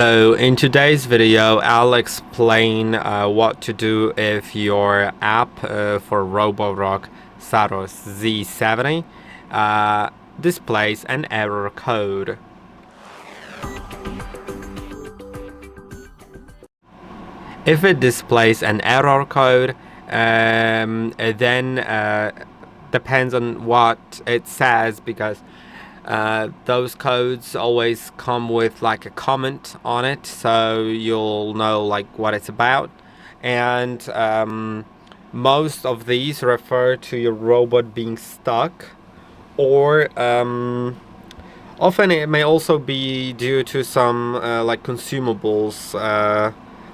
So in today's video, I'll explain what to do if your app for ROBOROCK Saros Z70 displays an error code. If it displays an error code, then depends on what it says, because those codes always come with like a comment on it, so you'll know like what it's about. And most of these refer to your robot being stuck, or often it may also be due to some like consumables,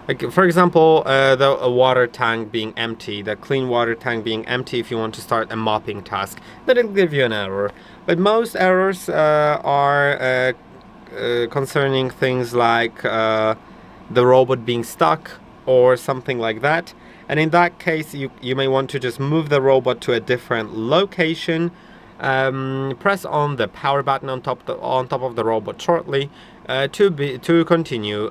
like for example the water tank being empty, the clean water tank being empty. If you want to start a mopping task, then it'll give you an error. But most errors are concerning things like the robot being stuck or something like that. And in that case, you may want to just move the robot to a different location. Press on the power button on top of the robot shortly to continue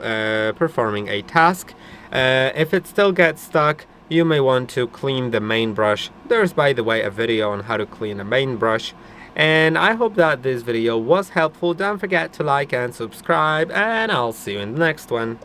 performing a task. If it still gets stuck, you may want to clean the main brush. There's, by the way, a video on how to clean a main brush. And I hope that this video was helpful. Don't forget to like and subscribe, and I'll see you in the next one.